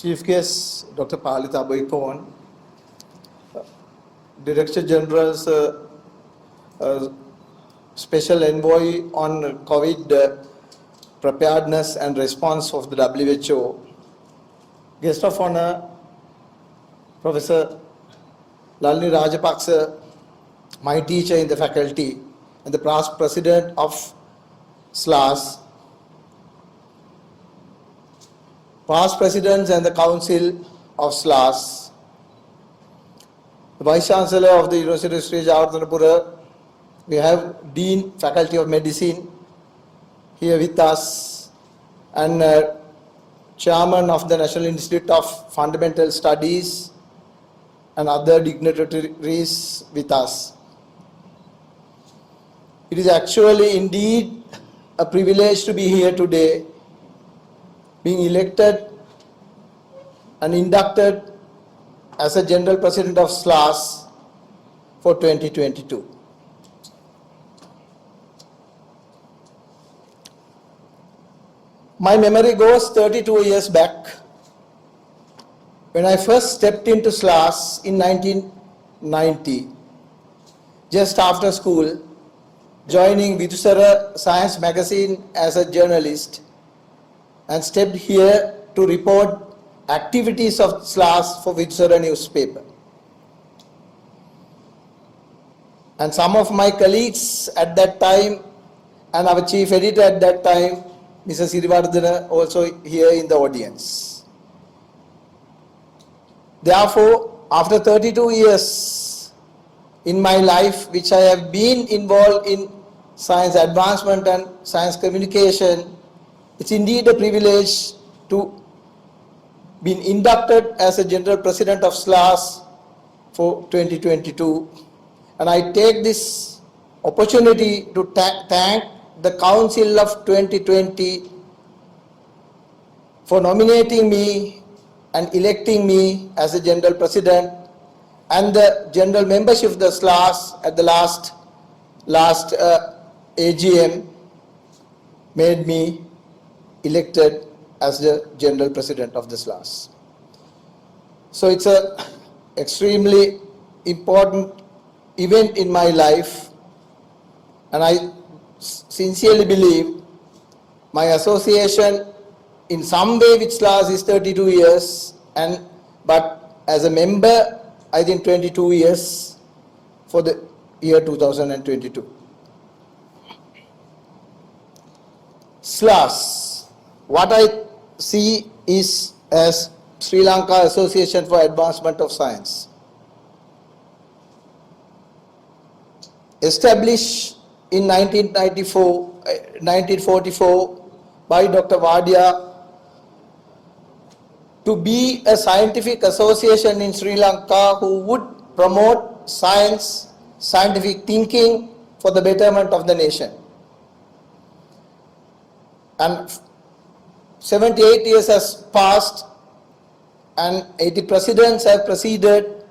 Chief Guest Dr. Palita Boypon, Director General's Special Envoy on COVID Preparedness and Response of the WHO, Guest of Honor Professor Lalini Rajapaksa, my teacher in the faculty and the past President of SLAAS, past Presidents and the Council of SLAAS, the Vice Chancellor of the University of Sri Lanka, we have Dean, Faculty of Medicine here with us, and Chairman of the National Institute of Fundamental Studies and other dignitaries with us. It is actually indeed a privilege to be here today, being elected and inducted as a General President of SLAAS for 2022. My memory goes 32 years back when I first stepped into SLAAS in 1990, just after school, joining Vidya Science magazine as a journalist, and stepped here to report activities of SLAAS for Vidya newspaper. And some of my colleagues at that time and our chief editor at that time, Mr. Siriwardana, also here in the audience. Therefore, after 32 years in my life, which I have been involved in science advancement and science communication, it's indeed a privilege to be inducted as a General President of SLAAS for 2022. And I take this opportunity to thank the Council of 2020 for nominating me and electing me as a General President, and the General Membership of the SLAAS at the last AGM made me elected as the General President of the SLAAS. So it's an extremely important event in my life, and I sincerely believe my association in some way with SLAAS is 32 years, but as a member I think 22 years for the year 2022. SLAAS, what I see is as Sri Lanka Association for Advancement of Science, established in 1944 by Dr. Vidya to be a scientific association in Sri Lanka who would promote science, scientific thinking for the betterment of the nation. And 78 years has passed and 80 presidents have preceded,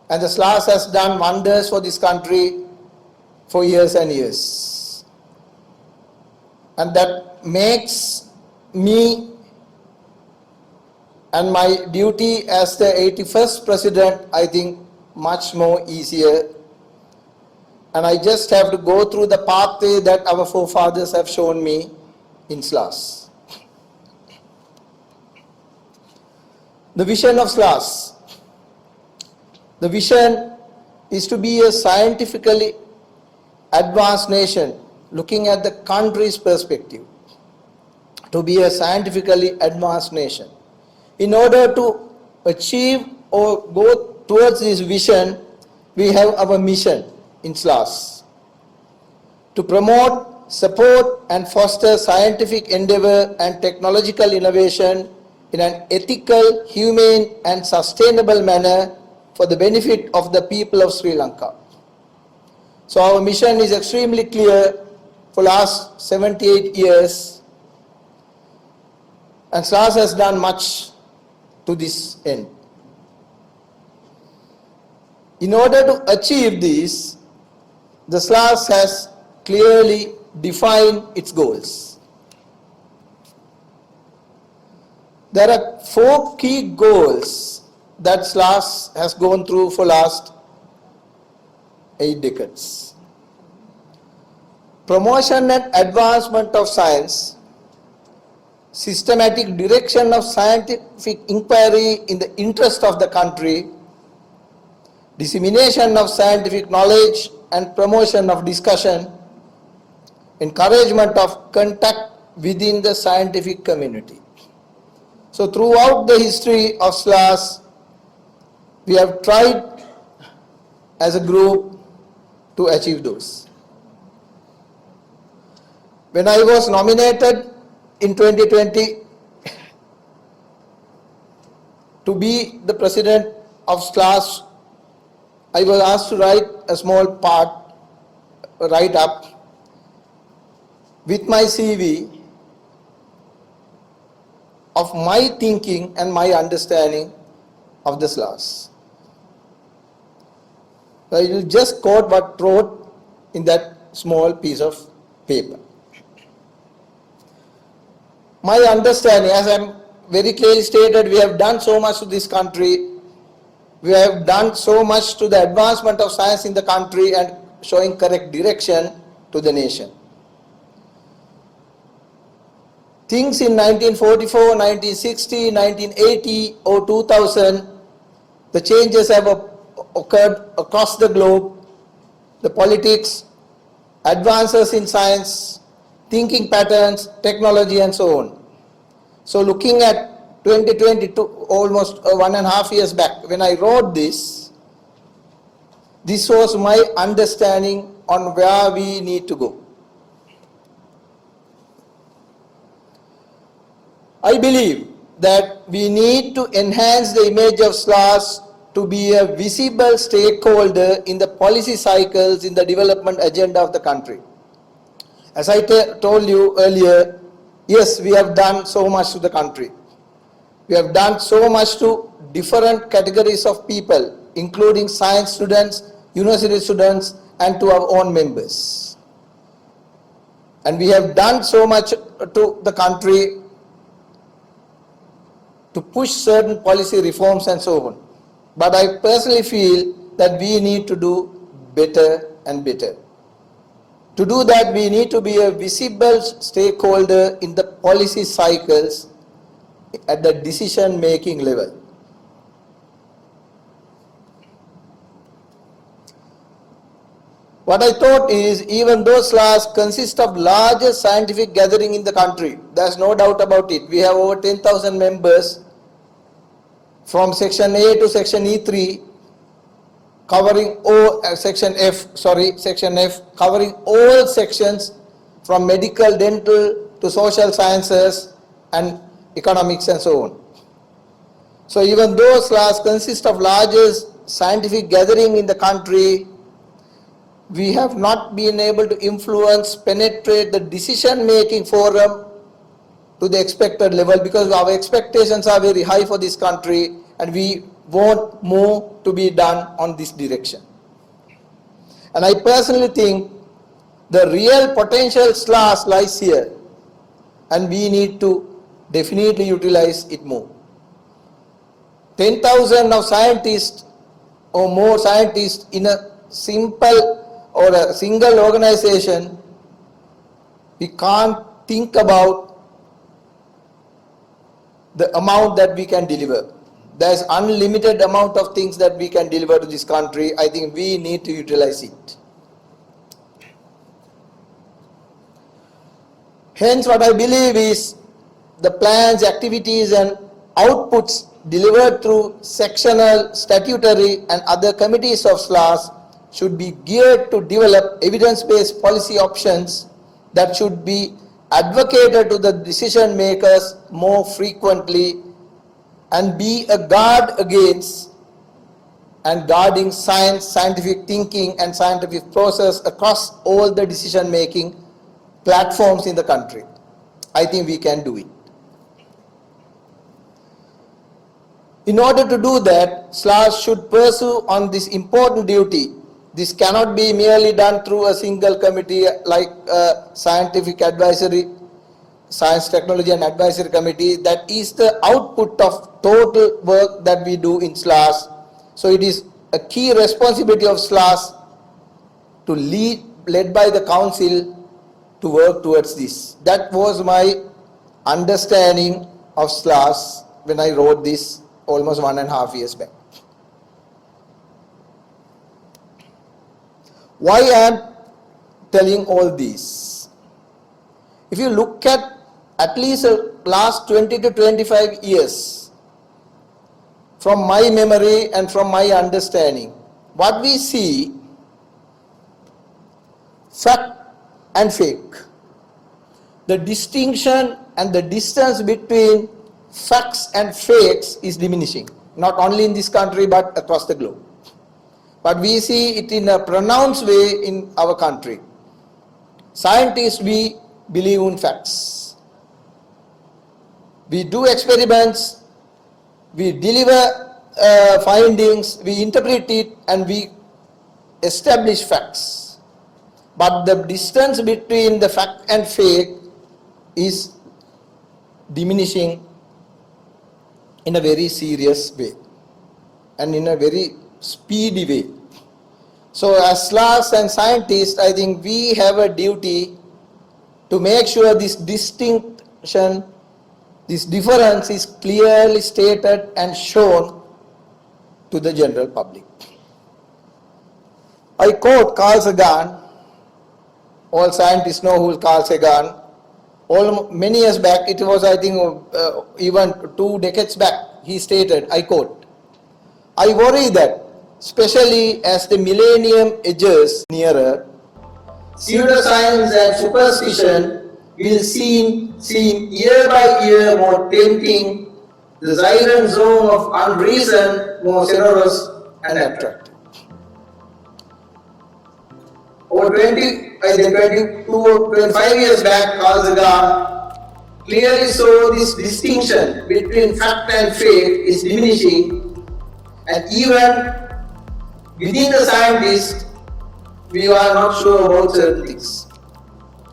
and the SLAAS has done wonders for this country for years and years. And that makes me and my duty as the 81st President, I think, much more easier. And I just have to go through the pathway that our forefathers have shown me in SLAAS. The vision of SLAAS. The vision is to be a scientifically advanced nation, looking at the country's perspective, to be a scientifically advanced nation. In order to achieve or go towards this vision, we have our mission in SLAAS to promote, support and foster scientific endeavor and technological innovation in an ethical, humane and sustainable manner for the benefit of the people of Sri Lanka. So our mission is extremely clear for last 78 years, and SLAAS has done much to this end. In order to achieve this, the SLAAS has clearly defined its goals. There are 4 key goals that SLAAS has gone through for last 8 decades. Promotion and advancement of science, systematic direction of scientific inquiry in the interest of the country, dissemination of scientific knowledge and promotion of discussion, encouragement of contact within the scientific community. So throughout the history of SLAAS, we have tried as a group to achieve those. When I was nominated in 2020 to be the president of SLAAS, I was asked to write a small write-up with my CV of my thinking and my understanding of the SLAAS. So I will just quote what wrote in that small piece of paper. My understanding, as I very clearly stated, we have done so much to this country. We have done so much to the advancement of science in the country and showing correct direction to the nation. Things in 1944, 1960, 1980 or 2000, the changes have occurred across the globe, the politics, advances in science, thinking patterns, technology and so on. So looking at 2022, almost 1.5 years back, when I wrote this was my understanding on where we need to go. I believe that we need to enhance the image of SLAAS to be a visible stakeholder in the policy cycles in the development agenda of the country. As I told you earlier, yes, we have done so much to the country. We have done so much to different categories of people, including science students, university students, and to our own members. And we have done so much to the country to push certain policy reforms and so on. But I personally feel that we need to do better and better. To do that, we need to be a visible stakeholder in the policy cycles at the decision-making level. What I thought is, even though SLAAS consists of largest scientific gathering in the country, there's no doubt about it. We have over 10,000 members from section A to section E3, covering all section F, covering all sections from medical, dental to social sciences and economics and so on. So even though SLAAS consists of largest scientific gathering in the country, we have not been able to influence, penetrate the decision-making forum to the expected level, because our expectations are very high for this country and we want more to be done on this direction. And I personally think the real potential SLAAS lies here and we need to definitely utilize it more. 10,000 of scientists or more scientists in a simple or a single organization, we can't think about the amount that we can deliver. There's unlimited amount of things that we can deliver to this country. I think we need to utilize it. Hence, what I believe is the plans, activities and outputs delivered through sectional, statutory and other committees of SLAAS should be geared to develop evidence-based policy options that should be advocated to the decision makers more frequently and be a guard against and guarding science, scientific thinking and scientific process across all the decision-making platforms in the country. I think we can do it. In order to do that, SLAAS should pursue on this important duty. This cannot be merely done through a single committee like a scientific advisory Science, Technology and Advisory Committee, that is the output of total work that we do in SLAAS. So it is a key responsibility of SLAAS to led by the council to work towards this. That was my understanding of SLAAS when I wrote this almost 1.5 years back. Why I am telling all this? If you look at least the last 20 to 25 years, from my memory and from my understanding, what we see, fact and fake. The distinction and the distance between facts and fakes is diminishing, not only in this country but across the globe. But we see it in a pronounced way in our country. Scientists, we believe in facts. We do experiments, we deliver findings, we interpret it, and we establish facts. But the distance between the fact and fake is diminishing in a very serious way and in a very speedy way. So as SLAAS and scientists, I think we have a duty to make sure this distinction, this difference is clearly stated and shown to the general public. I quote Carl Sagan. All scientists know who Carl Sagan. Many years back, it was I think even 2 decades back, he stated, I quote, "I worry that, especially as the millennium edges nearer, pseudoscience and superstition will seem year by year more tempting, the siren zone of unreason more sonorous and attractive." Over 22 or 25 years back, Carl Sagan clearly saw this distinction between fact and fake is diminishing, and even within the scientists, we are not sure about certain things.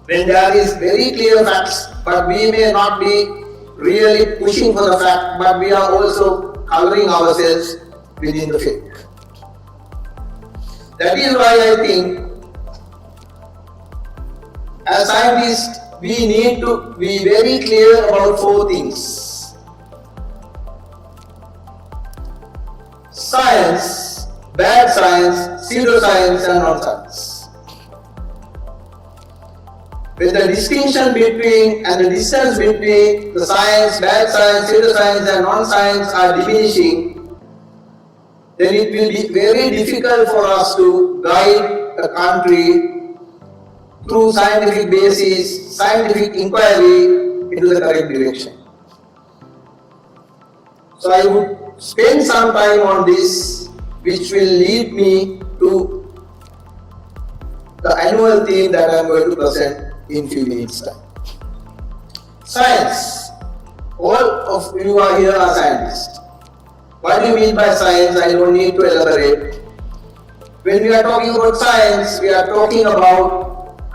When there is very clear facts, but we may not be really pushing for the fact, but we are also coloring ourselves within the fake. That is why I think as scientists, we need to be very clear about 4 things. Science, bad science, pseudoscience and non-science. When the distinction between and the distance between the science, bad science, pseudoscience and non-science are diminishing, then it will be very difficult for us to guide a country through scientific basis, scientific inquiry into the correct direction. So I would spend some time on this, which will lead me to the annual theme that I am going to present in few minutes time. Science. All of you are here are scientists. What do you mean by science? I don't need to elaborate. When we are talking about science, we are talking about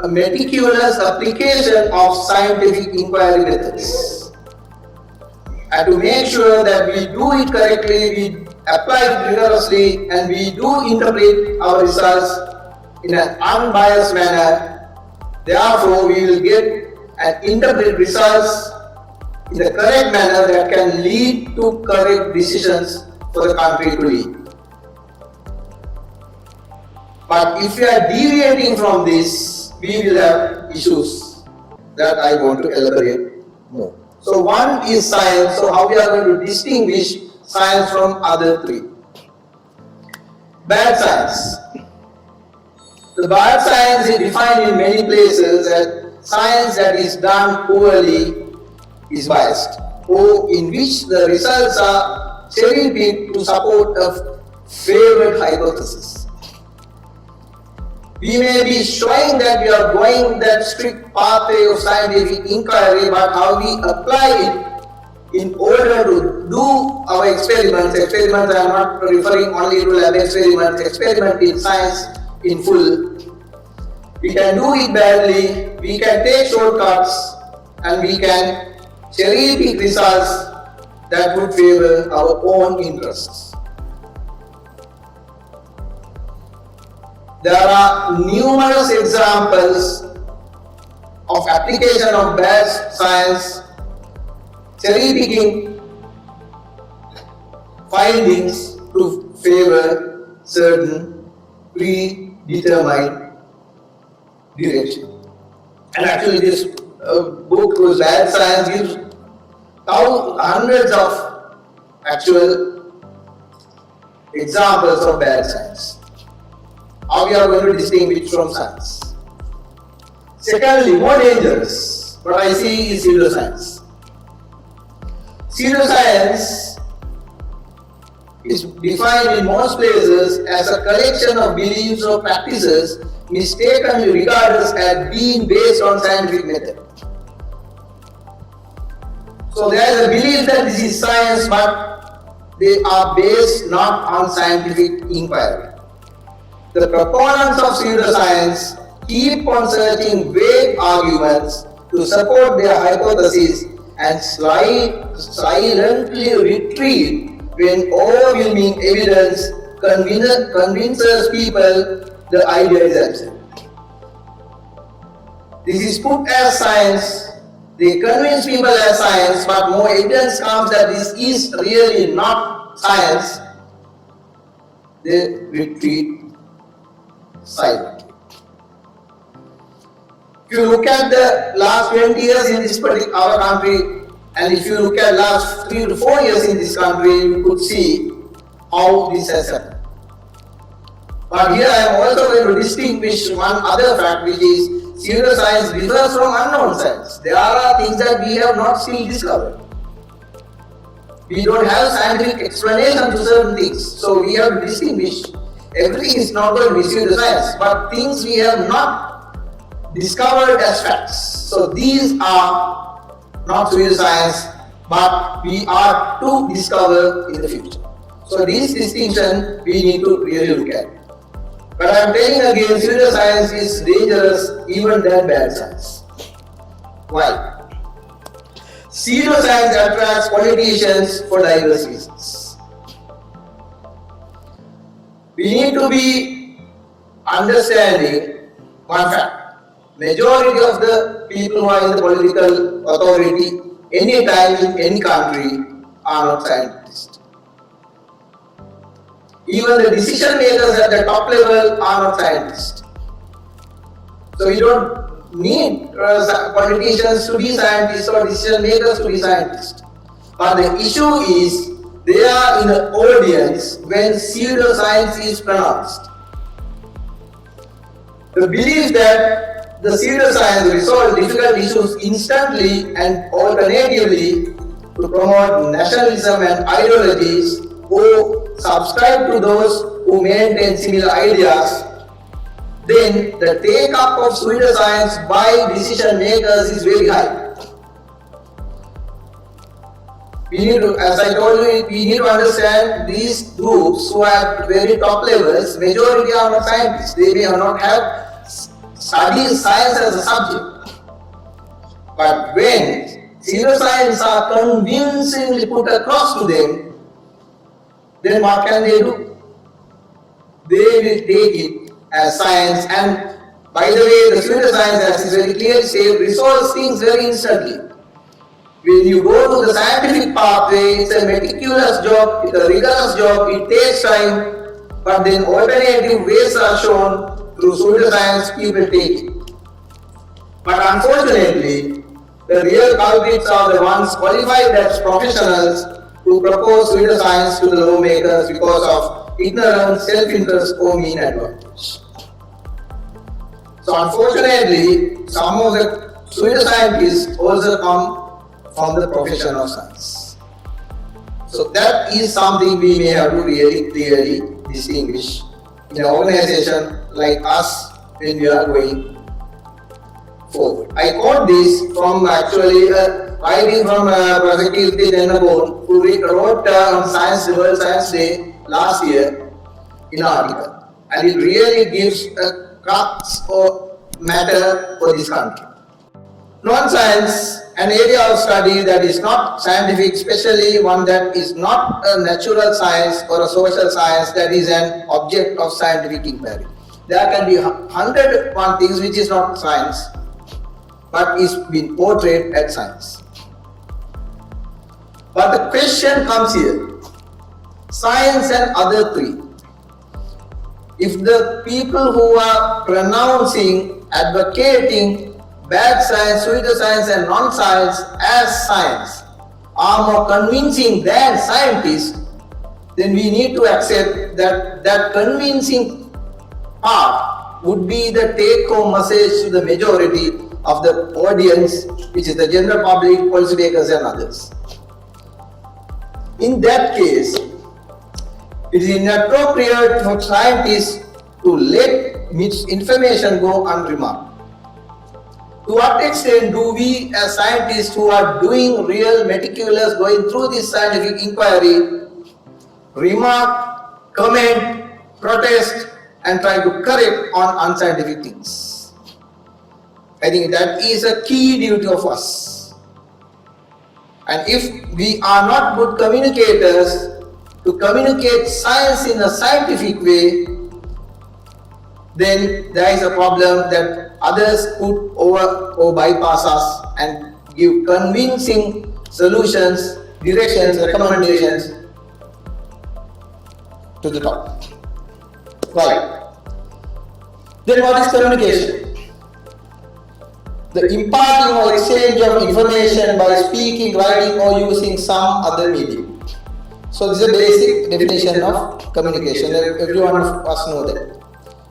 a meticulous application of scientific inquiry methods. And to make sure that we do it correctly, we apply it rigorously, and we do interpret our results in an unbiased manner. Therefore, we will get and interpret results in the correct manner that can lead to correct decisions for the country to lead. But if we are deviating from this, we will have issues that I want to elaborate more. So one is science. So how we are going to distinguish science from other 3? Bad science. The bad science is defined in many places as science that is done poorly is biased, or in which the results are cherry-picked to support a favored hypothesis. We may be showing that we are going that strict pathway of scientific inquiry, but how we apply it in order to do our experiments. Experiments, I am not referring only to lab experiments, experiment in science in full. We can do it badly, we can take shortcuts, and we can cherry pick results that would favor our own interests. There are numerous examples of application of bad science, cherry picking findings to favor certain predetermined direction. And actually this book was Bad Science gives hundreds of actual examples of bad science. How we are going to distinguish from science. Secondly, more dangerous, what I see is pseudoscience. Pseudoscience is defined in most places as a collection of beliefs or practices mistakenly regarded as being based on scientific method. So there is a belief that this is science, but they are based not on scientific inquiry. The proponents of pseudoscience keep on searching vague arguments to support their hypotheses and silently retreat when overwhelming evidence convinces people the idea is absent. This is put as science. They convince people as science, but more evidence comes that this is really not science. They retreat silently. If you look at the last 20 years in this particular our country, and if you look at last 3 to 4 years in this country, you could see how this has happened. But here I am also going to distinguish one other fact, which is pseudoscience differs from unknown science. There are things that we have not still discovered. We don't have scientific explanation to certain things, so we have to distinguish. Everything is not going to be pseudoscience, but things we have not discovered as facts. So these are not pseudoscience, but we are to discover in the future. So this distinction we need to really look at. But I am telling again, pseudoscience is dangerous even than bad science. Why? Pseudoscience attracts politicians for diverse reasons. We need to be understanding one fact. Majority of the people who are in the political authority, any time in any country, are not scientists. Even the decision makers at the top level are not scientists. So we don't need politicians to be scientists or decision makers to be scientists. But the issue is they are in the audience when pseudoscience is pronounced. The belief that the pseudoscience resolve difficult issues instantly and alternatively to promote nationalism and ideologies who subscribe to those who maintain similar ideas, then the take-up of pseudoscience by decision makers is very high. We need to, as I told you, we need to understand these groups who are at very top levels, majority are not scientists. They may not have studied science as a subject. But when pseudoscience are convincingly put across to them, then what can they do? They will take it as science, and by the way, the pseudoscience, as is very clearly said, resolves things very instantly. When you go to the scientific pathway, it's a meticulous job, it's a rigorous job, it takes time, but then alternative ways are shown through pseudoscience, people take it. But unfortunately, the real culprits are the ones qualified as professionals who propose pseudoscience to the lawmakers because of ignorance, self-interest, or mean advantage. So unfortunately, some of the pseudoscientists also come from the profession of science. So that is something we may have to really clearly distinguish in an organization like us when we are going forward. I quote this from actually writing from Professor Vidya, who wrote on Science, World Science Day last year in an article, and it really gives a crux or matter for this country. Non-science, an area of study that is not scientific, especially one that is not a natural science or a social science that is an object of scientific inquiry. There can be 101 things which is not science, but is being portrayed as science. But the question comes here, science and other three. If the people who are pronouncing, advocating bad science, pseudoscience and non-science as science are more convincing than scientists, then we need to accept that that convincing part would be the take-home message to the majority of the audience, which is the general public, policymakers and others. In that case, it is inappropriate for scientists to let misinformation go unremarked. To what extent do we as scientists who are doing real meticulous going through this scientific inquiry remark, comment, protest and try to correct on unscientific things? I think that is a key duty of us. And if we are not good communicators to communicate science in a scientific way, then there is a problem that others could bypass us and give convincing solutions, directions, recommendations to the top. Right. Then what is communication? The imparting or exchange of information by speaking, writing or using some other medium. So this is a basic definition of communication. Every one of us know that.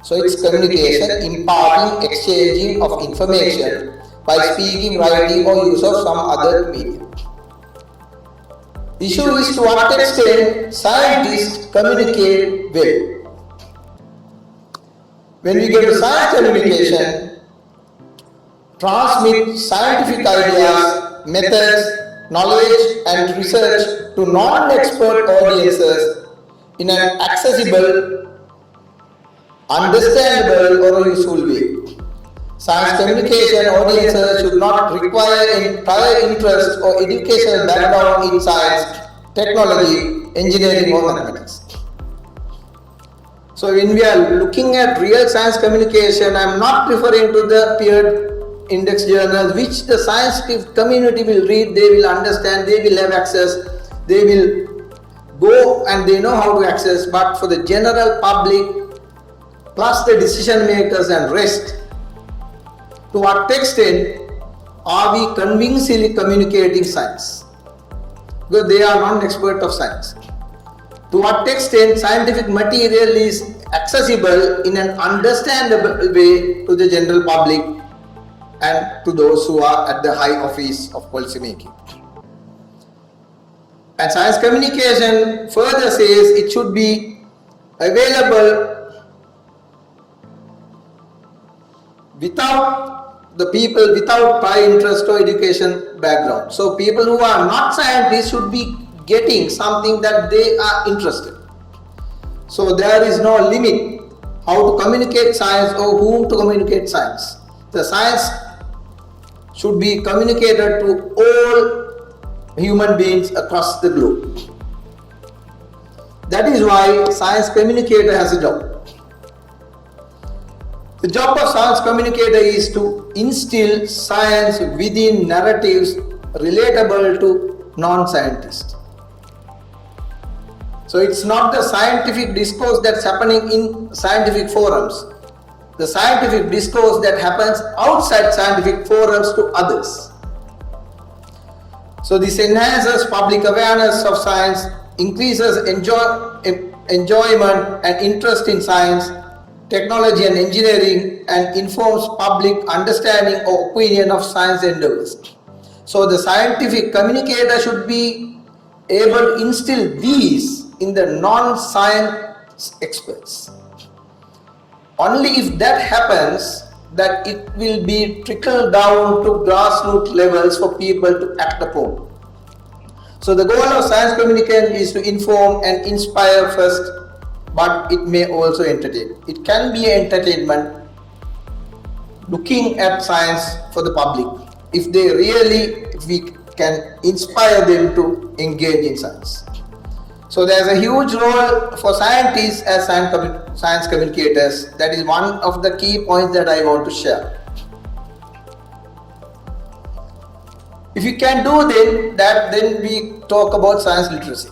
So it's communication, imparting, exchanging of information by speaking, writing or use of some other medium. Issue is to what extent scientists communicate well. When we get to science communication, transmit scientific ideas, methods, knowledge and research to non-expert audiences in an accessible, understandable or useful way. Science communication audiences should not require any prior interest or educational background in science, technology, engineering or mathematics. So when we are looking at real science communication, I am not referring to the peer index journals which the scientific community will read, they will understand, they will have access, they will go and they know how to access, but for the general public plus the decision makers and rest, to what extent are we convincingly communicating science? Because they are non-expert of science. To what extent scientific material is accessible in an understandable way to the general public and to those who are at the high office of policy making. And science communication further says it should be available without the people without prior interest or education background. So people who are not scientists should be getting something that they are interested. So there is no limit how to communicate science or whom to communicate science. The science should be communicated to all human beings across the globe. That is why science communicator has a job. The job of science communicator is to instill science within narratives relatable to non-scientists. So it's not the scientific discourse that's happening in scientific forums. The scientific discourse that happens outside scientific forums to others. So this enhances public awareness of science, increases enjoyment and interest in science, technology and engineering, and informs public understanding or opinion of science endeavors. So the scientific communicator should be able to instill these in the non-science experts. Only if that happens, that it will be trickled down to grassroots levels for people to act upon. So the goal of science communication is to inform and inspire first, but it may also entertain. It can be an entertainment looking at science for the public, if we can inspire them to engage in science. So there's a huge role for scientists as science communicators. That is one of the key points that I want to share. If you can do that, then we talk about science literacy.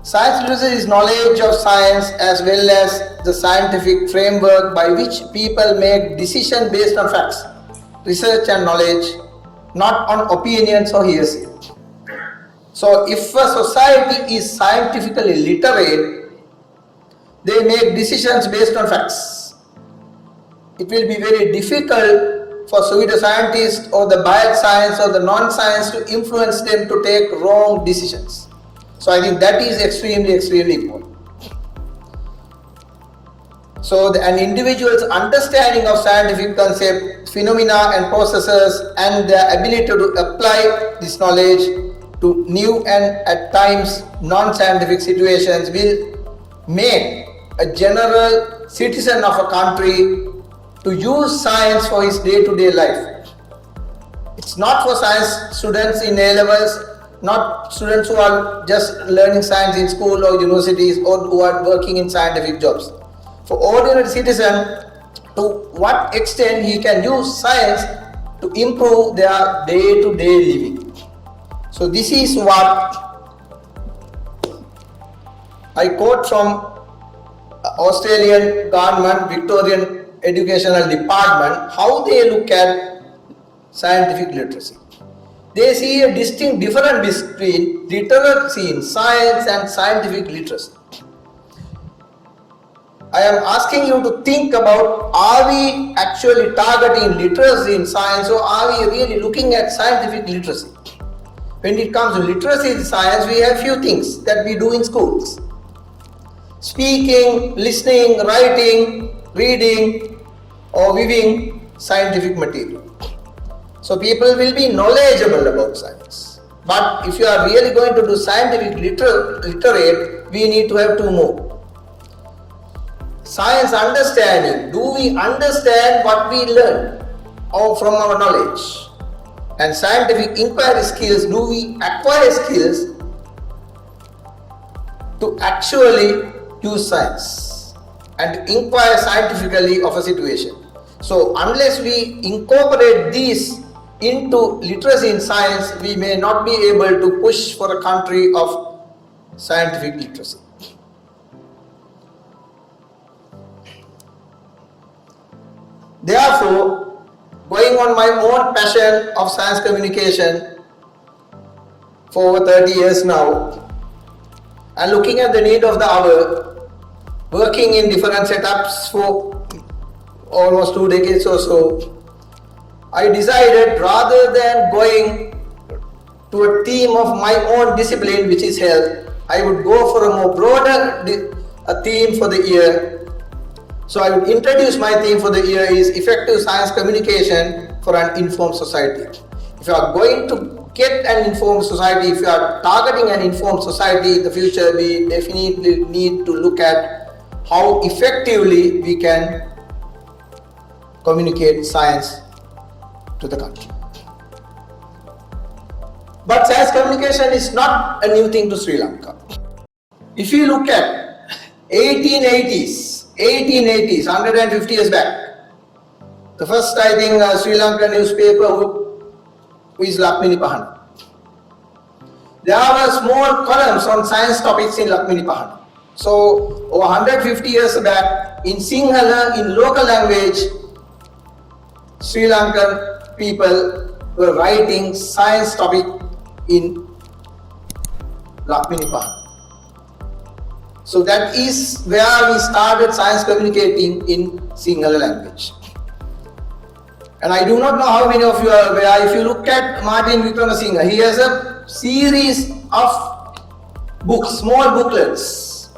Science literacy is knowledge of science as well as the scientific framework by which people make decisions based on facts, research and knowledge, not on opinions or hearsay. So if a society is scientifically literate, they make decisions based on facts. It will be very difficult for pseudoscientists or the biased science or the non-science to influence them to take wrong decisions. So I think that is extremely important. So an individual's understanding of scientific concepts, phenomena and processes and their ability to apply this knowledge to new and at times non-scientific situations will make a general citizen of a country to use science for his day-to-day life. It's not for science students in A-levels, not students who are just learning science in school or universities or who are working in scientific jobs. For ordinary citizen, to what extent he can use science to improve their day-to-day living. So this is what I quote from Australian government Victorian Educational Department, how they look at scientific literacy. They see a distinct difference between literacy in science and scientific literacy. I am asking you to think about, are we actually targeting literacy in science or are we really looking at scientific literacy? When it comes to literacy in science, we have few things that we do in schools. Speaking, listening, writing, reading or viewing scientific material. So people will be knowledgeable about science. But if you are really going to do scientific literate, we need to have two more. Science understanding. Do we understand what we learn or from our knowledge? And scientific inquiry skills. Do we acquire skills to actually use science and inquire scientifically of a situation? So unless we incorporate these into literacy in science, we may not be able to push for a country of scientific literacy. Therefore, going on my own passion of science communication for over 30 years now, and looking at the need of the hour, working in different setups for almost 2 decades or so, I decided rather than going to a theme of my own discipline, which is health, I would go for a more broader theme for the year. So I would introduce my theme for the year is effective science communication for an informed society. If you are going to get an informed society, if you are targeting an informed society in the future, we definitely need to look at how effectively we can communicate science to the country. But science communication is not a new thing to Sri Lanka. If you look at 1880s, 150 years back, the first I think Sri Lankan newspaper who is Lakmini Pahana. There are small columns on science topics in Lakmini Pahana. So over 150 years back, in Sinhala, in local language, Sri Lankan people were writing science topic in Lakmini Pahana. So that is where we started science communicating in Sinhala language. And I do not know how many of you are aware, if you look at Martin Vikramasinghe, he has a series of books, small booklets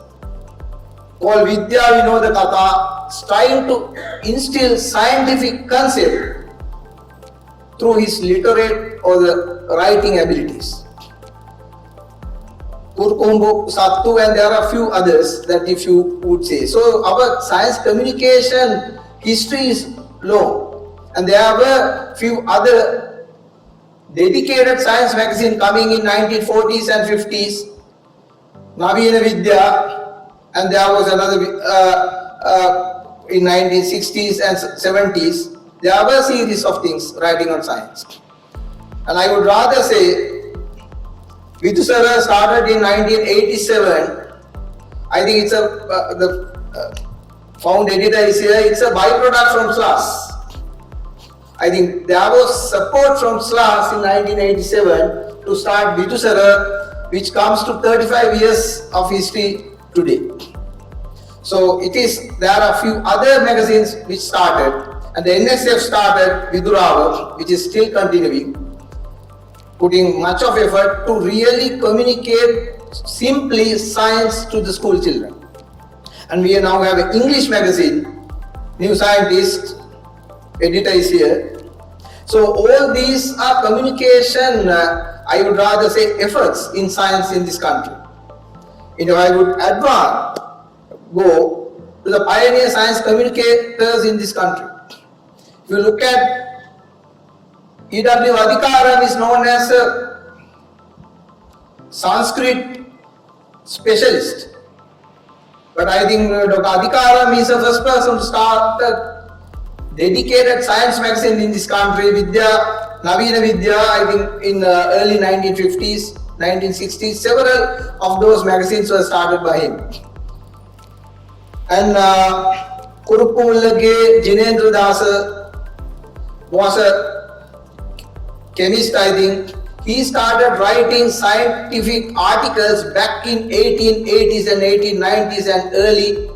called Vidya Vinoda Katha, trying to instill scientific concept through his literate or the writing abilities. Colombo, Sattu, and there are a few others that if you would say. So our science communication history is long. And there were few other dedicated science magazines coming in 1940s and 50s, Navina Vidya, and there was another in 1960s and 70s. There were a series of things writing on science. And I would rather say, Vidya started in 1987. I think it's the found editor is here. It's a byproduct from SLAAS. I think there was support from SLAAS in 1987 to start Vidya, which comes to 35 years of history today. So there are a few other magazines which started, and the NSF started Vidurava, which is still continuing, putting much of effort to really communicate simply science to the school children. And we now have an English magazine, New Scientist, editor is here. So all these are communication, I would rather say efforts in science in this country. I would go to the pioneer science communicators in this country. If you look at E.W. Adhikaram is known as a Sanskrit specialist. But I think Dr. Adhikaram is the first person to start a dedicated science magazine in this country, Vidya, Navina Vidya, I think in early 1950s, 1960s, several of those magazines were started by him. And Kuruppullage Jinendra Dasa was a chemist, I think. He started writing scientific articles back in 1880s and 1890s and early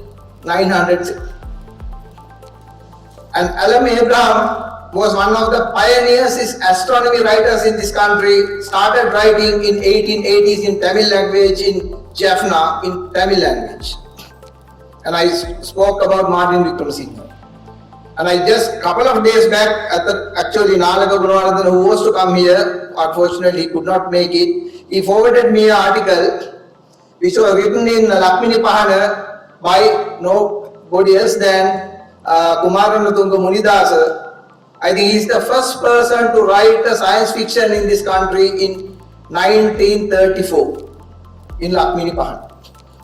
900s. And Alam Abraham was one of the pioneers, astronomy writers in this country, started writing in 1880s in Tamil language, in Jaffna, in Tamil language. And I spoke about Martin Wickramasinghe. And I just couple of days back, actually Nalaga Gunawardhan, who was to come here, unfortunately he could not make it. He forwarded me an article which was written in Lakmini Pahana by nobody else than Kumaranatunga Munidasa. I think he is the first person to write a science fiction in this country in 1934 in Lakmini Pahana.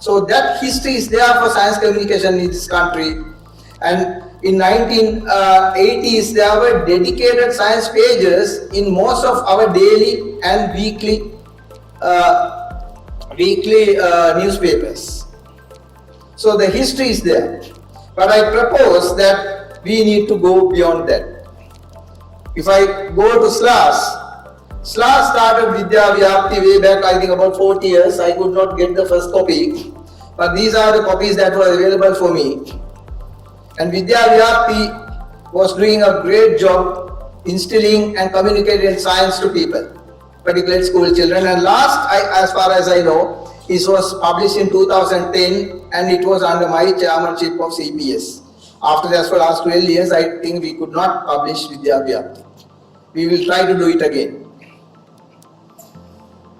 So that history is there for science communication in this country. And in 1980s, there were dedicated science pages in most of our daily and weekly newspapers. So the history is there. But I propose that we need to go beyond that. If I go to SLAAS, SLAAS started Vidya Vyapti way back, I think about 40 years. I could not get the first copy, but these are the copies that were available for me. And Vidya Vyapti was doing a great job instilling and communicating science to people, particularly school children. And as far as I know, it was published in 2010 and it was under my chairmanship of CPS. After that, for the last 12 years, I think we could not publish Vidya Vyapti. We will try to do it again.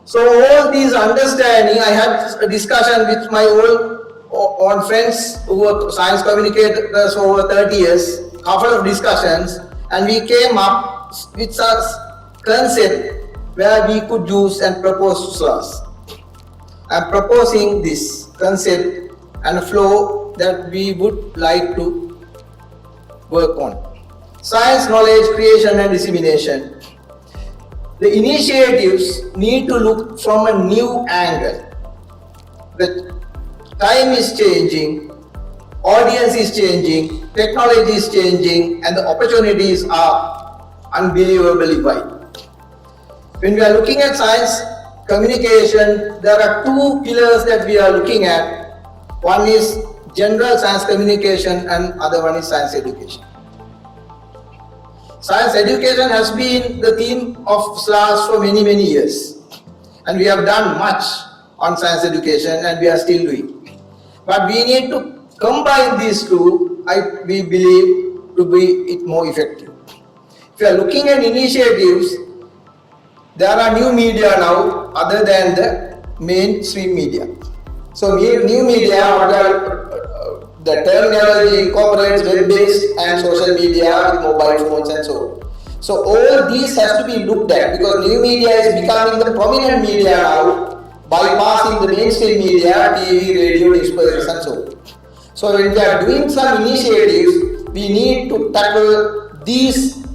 So all these understanding, I had a discussion with my old friends who were science communicators for over 30 years, couple of discussions, and we came up with a concept where we could use and propose to SLAAS. I am proposing this concept and a flow that we would like to work on. Science, knowledge, creation and dissemination. The initiatives need to look from a new angle. The time is changing, audience is changing, technology is changing, and the opportunities are unbelievably wide. When we are looking at science communication, there are two pillars that we are looking at. One is general science communication and other one is science education. Science education has been the theme of SLAAS for many, many years. And we have done much on science education and we are still doing. But we need to combine these two, we believe, to be more effective. If you are looking at initiatives, there are new media now other than the mainstream media. So new media, what are the terminology incorporates web-based and social media with mobile phones and so on. So all these has to be looked at because new media is becoming the prominent media now, bypassing the mainstream media, TV, radio, newspapers and so on. So when we are doing some initiatives, we need to tackle these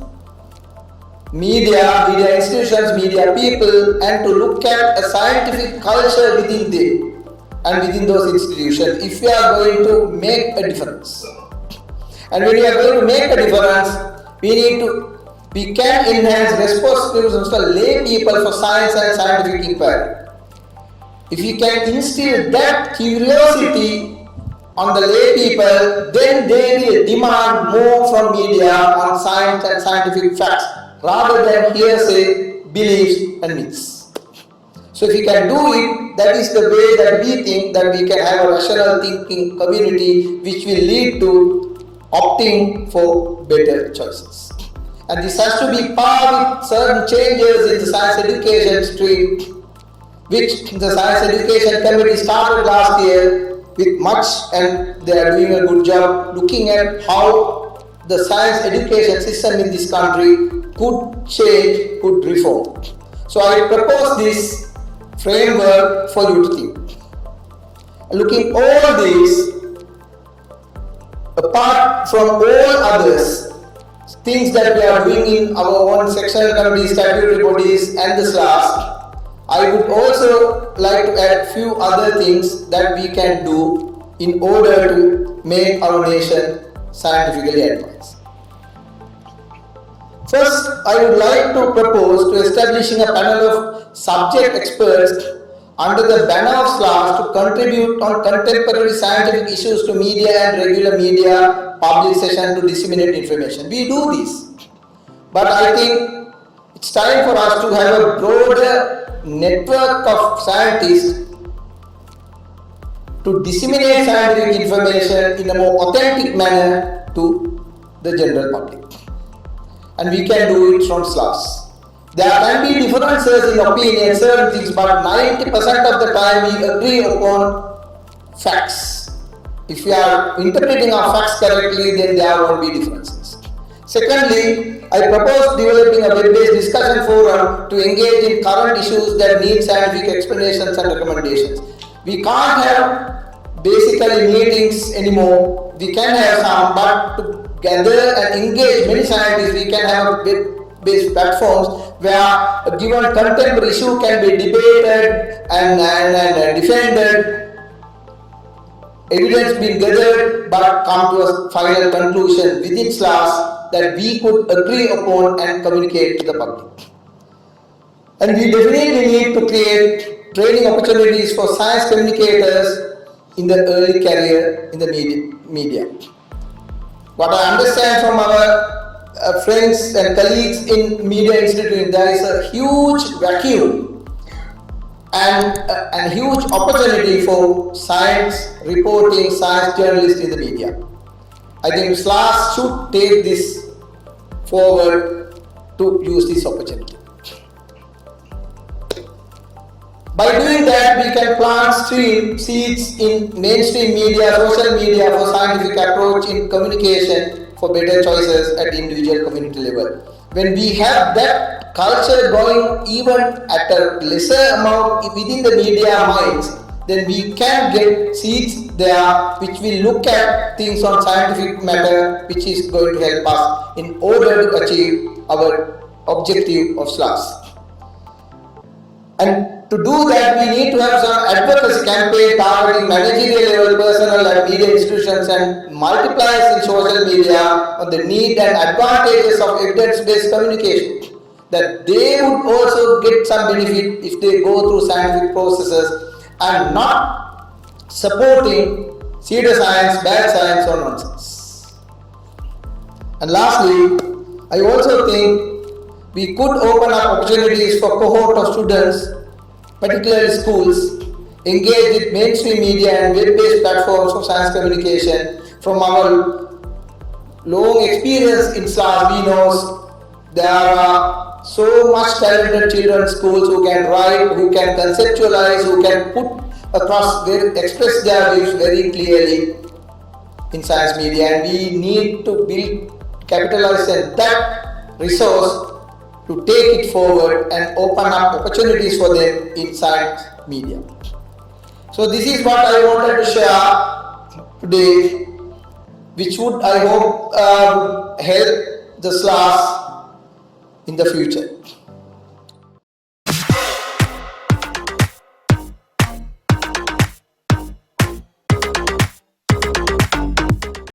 media institutions, media people, and to look at a scientific culture within them and within those institutions if we are going to make a difference. And when we are going to make a difference, we can enhance responsibilities for lay people for science and scientific inquiry. If we can instill that curiosity on the lay people, then they will demand more from media on science and scientific facts rather than hearsay, beliefs and myths. So if we can do it, that is the way that we think that we can have a rational thinking community which will lead to opting for better choices. And this has to be part with certain changes in the science education stream, which the Science Education Committee started last year with much, and they are doing a good job looking at how the science education system in this country could change, could reform. So I propose this framework for you to think. Looking all these, apart from all others, things that we are doing in our own sectional committees, statutory bodies and the SLAAS, I would also like to add few other things that we can do in order to make our nation scientifically advanced. First, I would like to propose to establishing a panel of subject experts under the banner of SLAAS to contribute on contemporary scientific issues to media and regular media public session to disseminate information. We do this, but I think it's time for us to have a broader network of scientists to disseminate scientific information in a more authentic manner to the general public. And we can do it from SLAAS. There can be differences in opinion, certain things, but 90% of the time we agree upon facts. If we are interpreting our facts correctly, then there won't be differences. Secondly, I propose developing a web-based discussion forum to engage in current issues that need scientific explanations and recommendations. We can't have basically meetings anymore. We can have some, but to gather and engage many scientists, we can have web-based platforms where a given contemporary issue can be debated and defended, evidence being gathered, but come to a final conclusion within SLAAS that we could agree upon and communicate to the public. And we definitely need to create training opportunities for science communicators in the early career in the media. What I understand from our friends and colleagues in media institute, there is a huge vacuum and a huge opportunity for science reporting, science journalists in the media. I think SLAAS should take this forward to use this opportunity. By doing that, we can plant seeds in mainstream media, social media for scientific approach in communication for better choices at individual community level. When we have that culture going even at a lesser amount within the media minds, then we can get seeds there which will look at things on scientific matter, which is going to help us in order to achieve our objective of SLAAS. And to do that, we need to have some advocacy campaign targeting managerial level personnel at media institutions and multipliers in social media on the need and advantages of evidence-based communication. That they would also get some benefit if they go through scientific processes and not supporting pseudoscience, bad science or nonsense. And lastly, I also think we could open up opportunities for cohort of students, particularly schools, engage with mainstream media and web-based platforms for science communication. From our long experience in SLAAS, we know there are so much talented children in schools who can write, who can conceptualize, who can put across, express their views very clearly. in science media, and we need to capitalize on that resource to take it forward and open up opportunities for them in science media. So this is what I wanted to share today, which would, I hope, help the SLAAS in the future.